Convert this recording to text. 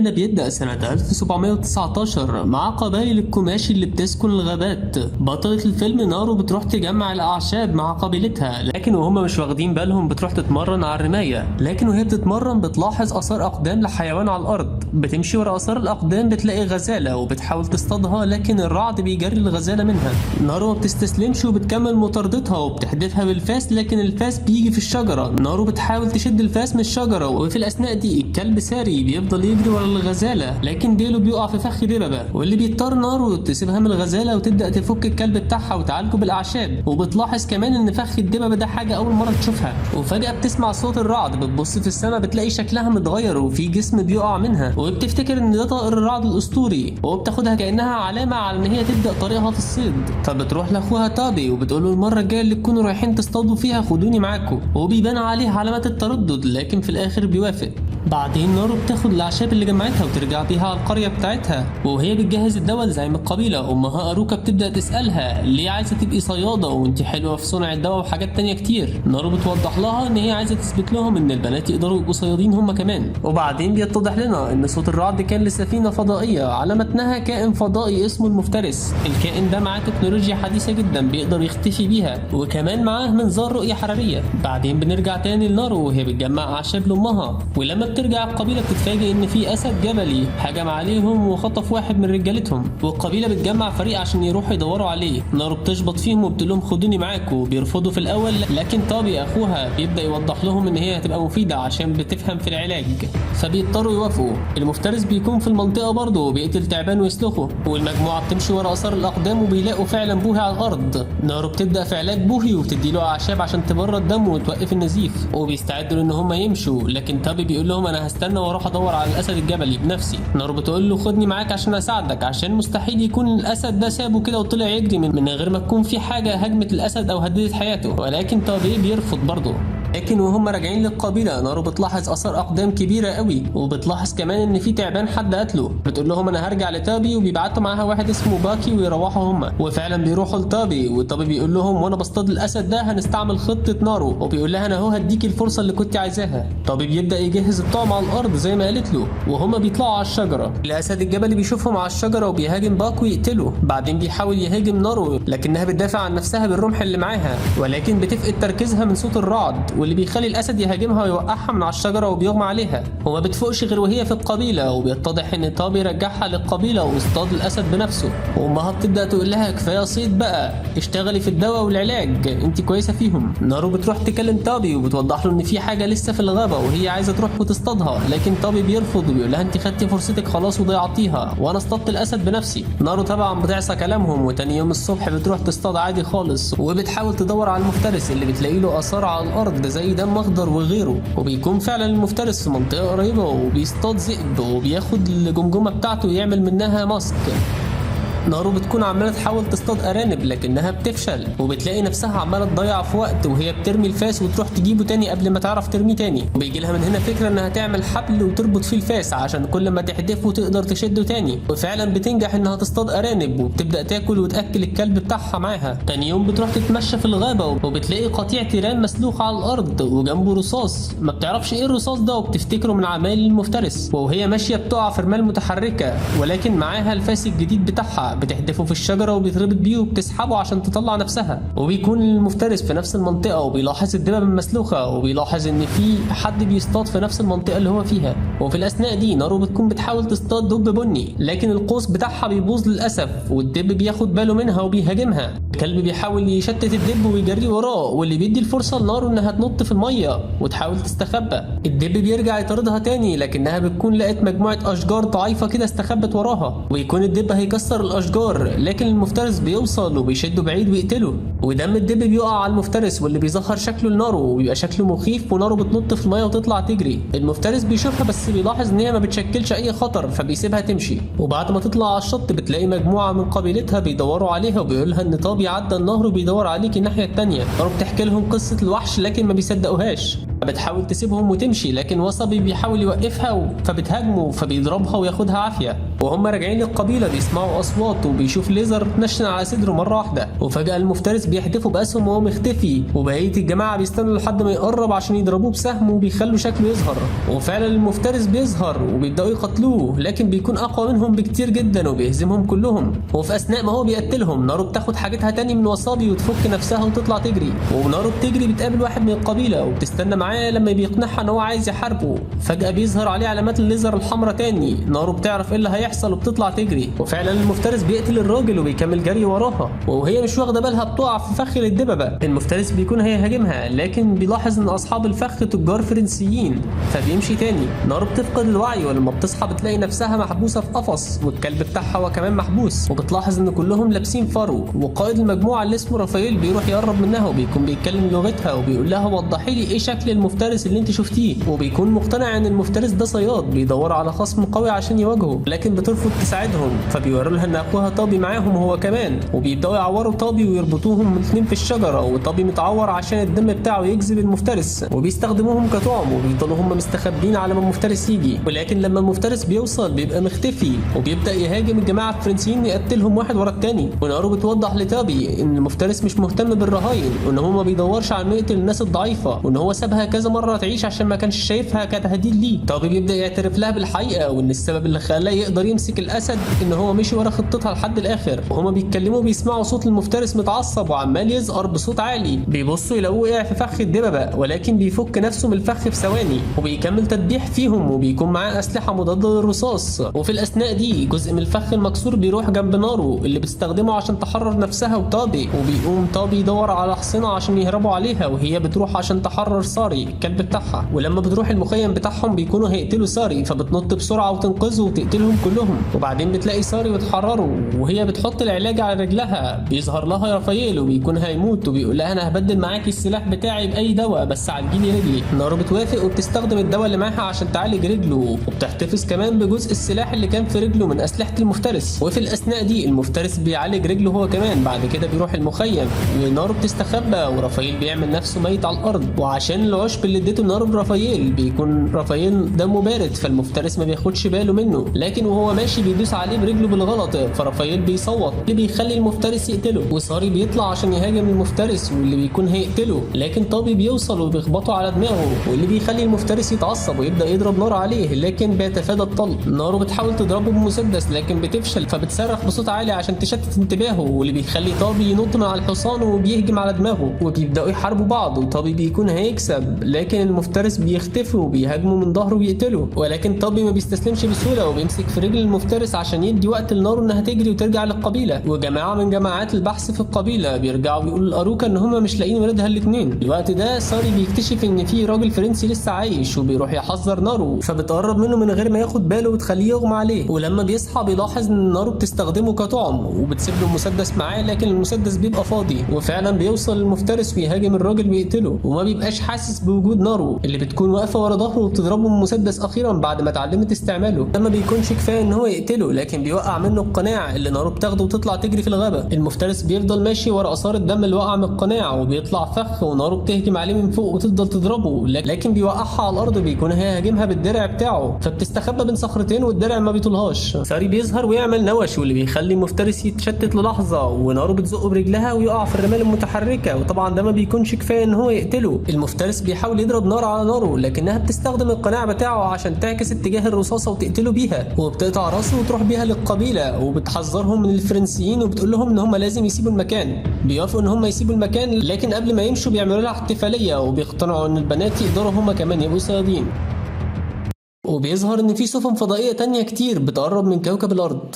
فيلمنا بيبدأ سنة 1719 مع قبائل الكوماشي اللي بتسكن الغابات. بطلة الفيلم نارو بتروح تجمع الأعشاب مع قبيلتها، لكن وهم مش واخدين بالهم بتروح تتمرن على الرماية. لكن وهي بتتمرن بتلاحظ آثار أقدام لحيوان على الأرض، بتمشي ورا آثار الأقدام بتلاقي غزالة وبتحاول تصطادها، لكن الرعد بيجري الغزالة منها. نارو ما بتستسلمش وبتكمل مطاردتها وبتحدفها بالفاس، لكن الفاس بيجي في الشجرة. نارو بتحاول تشد الفاس من الشجرة، وفي الأثناء دي الكلب ساري بيفضل يجري ورا الغزالة، لكن ديله بيقع في فخ دببة، واللي بيضطر نارو تسيبها من الغزالة وتبدأ تفك الكلب بتاعها وتعالجه بالأعشاب. وبتلاحظ كمان إن فخ الدببة ده حاجة أول مرة تشوفها، وفجأة بتسمع صوت الرعد، بتبص في السماء بتلاقي شكلها متغير وفي جسم بيقع منها، وبتفتكر إن ده طائر الرعد الأسطوري، وبتاخدها كأنها علامة على إن هي تبدأ طريقها في الصيد. فبتروح لأخوها تابي وبتقوله المرة الجاية اللي تكونوا رايحين تصطادوا فيها خدوني معاكم، وبيبان عليه علامات التردد، لكن في الآخر بيوافق. بعدين نارو بتاخد الأعشاب اللي جمعتها وترجع بيها على القرية بتاعتها، وهي بتجهز الدواء لزعيم القبيلة. أمها أروكا بتبدأ تسألها ليه عايزة تبقي صيادة وانت حلوة في صنع الدواء وحاجات تانية كتير. نارو بتوضح لها إن هي عايزة تثبت لهم إن البنات يقدروا يبقوا صيادين هما كمان. وبعدين بيتضح لنا إن صوت الرعد كان لسفينة فضائية على متنها كائن فضائي اسمه المفترس. الكائن ده معاه تكنولوجيا حديثة جدا بيقدر يختفي بيها، وكمان معاه منظار رؤية حرارية. بعدين بنرجع تاني لنارو وهي بتجمع أعشاب لأمها، ولما بترجع القبيلة بتتفاجئ إن في أسد جبلي هجم عليهم وخطف واحد من رجالتهم، والقبيلة بتجمع فريق عشان يروحوا يدوروا عليه. نارو بتشبط فيهم وبتقول لهم خدوني معاكم، بيرفضوا في الأول، لكن طابي أخوها بيبدأ يوضح لهم إن هي هتبقى مفيدة عشان بتفهم في العلاج، فبيضطروا يوافقوا. المفترس بيكون في المنطقة برضه وبيقتل تعبان ويسلخه، والمجموعة بتمشي ورا آثار الأقدام وبيلاقوا فعلا بوهي على الأرض. نارو بتبدأ في علاج بوهي وبتديله أعشاب عشان تبرد دمه وتوقف النزيف، وبيستعدوا إن هم يمشوا، لكن طابي بيقول لهم أنا هستنى واروح ادور على الاسد الجبلي بنفسي. نارو بتقول له خدني معاك عشان اساعدك، عشان مستحيل يكون الاسد ده سابه كده وطلع يجري من غير ما تكون في حاجه هجمت الاسد او هددت حياته، ولكن طابي بيرفض برضه. لكن وهم راجعين للقبيله نارو بتلاحظ اثار اقدام كبيره قوي، وبتلاحظ كمان ان في تعبان حد قتله. بتقول لهم انا هرجع لتابي، وبيبعتوا معاها واحد اسمه باكي ويروحوا هم، وفعلا بيروحوا لتابي، وطابي بيقول لهم وانا بصطاد الاسد ده هنستعمل خطه نارو، وبيقول لها انا اهو هديكي الفرصه اللي كنت عايزاها. طابي بيبدا يجهز الطعم على الارض زي ما قالت له، وهما بيطلعوا على الشجره. الاسد الجبلي بيشوفهم على الشجره وبيهاجم باكو ويقتله. بعدين بيحاول يهاجم نارو، لكنها بتدافع عن نفسها بالرمح اللي معاها، ولكن بتفقد تركيزها من صوت الرعد، واللي بيخلي الاسد يهاجمها ويوقعها من على الشجره وبيغمى عليها. وما بتفوقش غير وهي في القبيله، وبيتضح ان طابي رجعها للقبيله واصطاد الاسد بنفسه. وامها بتبدا تقول لها كفايه صيد بقى، اشتغلي في الدواء والعلاج، انت كويسه فيهم. نارو بتروح تكلم طابي وبتوضح له ان في حاجه لسه في الغابه وهي عايزه تروح وتصطادها، لكن طابي بيرفض وبيقول لها انت خدتي فرصتك خلاص وضيعتيها، وانا اصطدت الاسد بنفسي. نارو طبعا بتعصى كلامهم، وتاني يوم الصبح بتروح تصطاد عادي خالص، وبتحاول تدور على المفترس اللي بتلاقي له اثار على الارض زي دم اخضر وغيره. وبيكون فعلا المفترس في منطقه قريبه وبيصطاد ذئب، وبياخد الجمجمه بتاعته ويعمل منها ماسك. نارو بتكون عماله تحاول تصطاد ارانب لكنها بتفشل، وبتلاقي نفسها عماله تضيع في وقت وهي بترمي الفاس وتروح تجيبه تاني قبل ما تعرف ترميه تاني. وبيجي لها من هنا فكره انها تعمل حبل وتربط فيه الفاس عشان كل ما تحدفه تقدر تشده تاني، وفعلا بتنجح انها تصطاد ارانب وبتبدا تاكل وتاكل الكلب بتاعها معاها. تاني يوم بتروح تتمشى في الغابه وبتلاقي قطيع تيران مسلوخ على الارض وجنبه رصاص، ما بتعرفش ايه الرصاص ده وبتفتكره من عمايل المفترس. وهي ماشيه بتقع في رمال متحركه، ولكن معاها الفاس الجديد بتاعها بتحدفه في الشجره وبيتربط بيه وبتسحبه عشان تطلع نفسها. وبيكون المفترس في نفس المنطقه وبيلاحظ الدببه المسلوخه، وبيلاحظ ان في حد بيصطاد في نفس المنطقه اللي هو فيها. وفي الاثناء دي نارو بتكون بتحاول تصطاد دب بني، لكن القوس بتاعها بيبوظ للاسف، والدب بياخد باله منها وبيهاجمها. الكلب بيحاول يشتت الدب ويجري وراه، واللي بيدي الفرصه لنارو انها تنط في الميه وتحاول تستخبى. الدب بيرجع يطاردها تاني، لكنها بتكون لقت مجموعه اشجار ضعيفه كده استخبت وراها، ويكون الدب هيكسر الاشجار، لكن المفترس بيوصل وبيشده بعيد ويقتله. ودم الدب بيقع على المفترس، واللي بيظهر شكله لنارو وبيبقى شكله مخيف، ونارو بتنط في الميه وتطلع تجري. المفترس بيشوفها بس بيلاحظ ان هي ما بتشكلش اي خطر، فبيسيبها تمشي. وبعد ما تطلع على الشط بتلاقي مجموعه من قبيلتها بيدوروا عليها، وبيقولها ان طابي عدى النهر وبيدور عليكي الناحيه التانيه. نارو بتحكي لهم قصه الوحش لكن ما بيصدقوهاش. بتحاول تسيبهم وتمشي، لكن وصبي بيحاول يوقفها فبتهاجمه فبيضربها وياخدها عافيه. وهم راجعين للقبيله بيسمعوا اصوات وبيشوف ليزر نشن على صدره مره واحده، وفجاه المفترس بيحدفه باسهم وهو مختفي، وبقيه الجماعه بيستنوا لحد ما يقرب عشان يضربوه بسهم وبيخلوا شكله يظهر. وفعلا المفترس بيظهر وبيبداوا يقتلوه، لكن بيكون اقوى منهم بكتير جدا وبيهزمهم كلهم. وفي اثناء ما هو بيقتلهم نارو بتاخد حاجتها تاني من وصابي وتفك نفسها وتطلع تجري. ونارو بتجري بتقابل واحد من القبيله وبتستنى معاه لما بيقنعها ان هو عايز يحاربه. فجاه بيظهر عليه علامات الليزر الحمراء تاني. نارو بتعرف ايه اللي هيحصل وبتطلع تجري، وفعلا المفترس بيقتل الراجل وبيكمل جري وراها، وهي مش واخده بالها بتقع في فخ للدببه. المفترس بيكون هيهاجمها، لكن بيلاحظ ان اصحاب الفخ تجار فرنسيين فبيمشي تاني. نارو بتفقد الوعي، ولما بتصحى بتلاقي نفسها محبوسه في قفص، والكلب بتاعها هو كمان محبوس. وبتلاحظ ان كلهم لابسين فرو، وقائد المجموعه اللي اسمه رافائيل بيروح يقرب منها وبيكون بيتكلم لغتها وبيقول لها وضحي لي ايه شكل المفترس اللي انت شفتيه. وبيكون مقتنع ان المفترس ده صياد بيدور على خصم قوي عشان يواجهه، لكن بترفض تساعدهم. فبيوروا لها ان اخوها طابي معاهم هو كمان، وبيبداوا يعوروا طابي ويربطوهم الاثنين في الشجره، وطابي متعور عشان الدم بتاعه يجذب المفترس، وبيستخدموهم كطعم، وبيفضلوا هم مستخبين على ما المفترس يجي. ولكن لما المفترس بيوصل بيبقى مختفي، وبيبدا يهاجم الجماعه الفرنسيين يقتلهم واحد ورا الثاني. ونارو بتوضح لطابي ان المفترس مش مهتم بالرهاين، وان هو ما بيدورش على انه يقتل الناس الضعيفه، وان هو سابها كذا مره تعيش عشان ما كانش شايفها كتهديد ليه. طابي بيبدا يعترف لها بالحقيقه، وان السبب اللي خلاه يقدر يمسك الاسد ان هو مشي ورا خطتها لحد الاخر. وهما بيتكلموا بيسمعوا صوت المفترس متعصب وعمال يزقر بصوت عالي. بيبصوا يلاقوه وقع في فخ الدببه، ولكن بيفك نفسه من الفخ في ثواني، وبيكمل تدبيح فيهم، وبيكون معاه اسلحه مضاده للرصاص. وفي الاثناء دي جزء من الفخ المكسور بيروح جنب نارو اللي بتستخدمه عشان تحرر نفسها وطابي، وبيقوم طابي يدور على حصينه عشان يهربوا عليها، وهي بتروح عشان تحرر ساري الكلب بتاعها. ولما بتروح المخيم بتاعهم بيكونوا هيقتلوا ساري، فبتنط بسرعه وتنقذه وتقتلهم كلهم. وبعدين بتلاقي ساري وتحرره وهي بتحط العلاج على رجلها. بيظهر لها رافائيل وبيكون هيموت، وبيقول لها انا هبدل معاكي السلاح بتاعي باي دواء بس عالجيلي رجلي. نارو بتوافق وبتستخدم الدواء اللي معاها عشان تعالج رجله، وبتحتفظ كمان بجزء السلاح اللي كان في رجله من اسلحه المفترس. وفي الاثناء دي المفترس بيعالج رجله هو كمان. بعد كده بيروح المخيم ونارو بتستخبى، ورافائيل بيعمل نفسه ميت على الارض. وعشان العشب اللي اديته نارو برافائيل بيكون رافائيل دمه بارد، فالمفترس ما بياخدش باله منه، لكن وهو ماشي بيدوس عليه برجله بالغلط، فرافائيل بيصوت اللي بيخلي المفترس يقتله. وساري بيطلع عشان يهاجم المفترس واللي بيكون هيقتله، لكن طابي بيوصل وبيخبطه على دماغه، واللي بيخلي المفترس يتعصب ويبدا يضرب نار عليه، لكن بيتفادى الطلق. نارو بتحاول تضربه بمسدس لكن بتفشل، فبتصرخ بصوت عالي عشان تشتت انتباهه، واللي بيخلي طابي ينط من على الحصان وبيهجم على دماغه، وبيبداوا يحاربوا بعض، وطابي بيكون هيكسب، لكن المفترس بيختفي وبيهاجمه من ظهره ويقتله. ولكن طابي ما بيستسلمش بسهوله وبيمسك في رجل المفترس عشان يدي وقت لنارو انها تجري وترجع للقبيله. وجماعه من جماعات البحث في القبيله بيرجعوا بيقولوا لاروكا ان هم مش لاقيين ولادها الاثنين. الوقت ده ساري بيكتشف ان في راجل فرنسي لسه عايش، وبيروح يحذر نارو، فبتقرب منه من غير ما ياخد باله وتخليه يغمى عليه. ولما بيصحى بيلاحظ ان نارو بتستخدمه كطعم، وبتسيب له المسدس معاه، لكن المسدس بيبقى فاضي. وفعلا بيوصل المفترس ويهاجم الراجل ويقتله، وما بيبقاش حاسس بوجود نارو اللي بتكون واقفه ورا ظهره وبتضربه بمسدس اخيرا بعد ما اتعلمت استعماله. لما بيكونش كفايه ان هو يقتله، لكن بيوقع منه القناع اللي نارو بتاخده وتطلع تجري في الغابه. المفترس بيفضل ماشي ورا اثار الدم اللي وقع من القناع، وبيطلع فخ، ونارو بتهجم عليه من فوق وتفضل تضربه، لكن بيوقعها على الارض. بيكون هيهاجمها بالدرع بتاعه، فبتستخبى بين صخرتين والدرع ما بيطولهاش. ساري بيظهر ويعمل نوش، واللي بيخلي المفترس يتشتت للحظه، ونارو بتزقه برجلها ويقع في الرمال المتحركه، وطبعا ده ما بيكونش كفايه ان هو يقتله. المفترس بيحاول يضرب نار على نارو، لكنها بتستخدم القناع بتاعه عشان تعكس اتجاه الرصاصه وتقتله بيها، وبتقطع راسه وتروح بيها للقبيله، وبتحذرهم من الفرنسيين وبتقول لهم ان هم لازم يسيبوا المكان. بيوافقوا ان هم يسيبوا المكان، لكن قبل ما يمشوا بيعملوا لها احتفاليه، وبيقتنعوا ان البنات يقدروا هم كمان يبقوا صيادين. وبيظهر ان في سفن فضائيه تانية كتير بتقرب من كوكب الارض،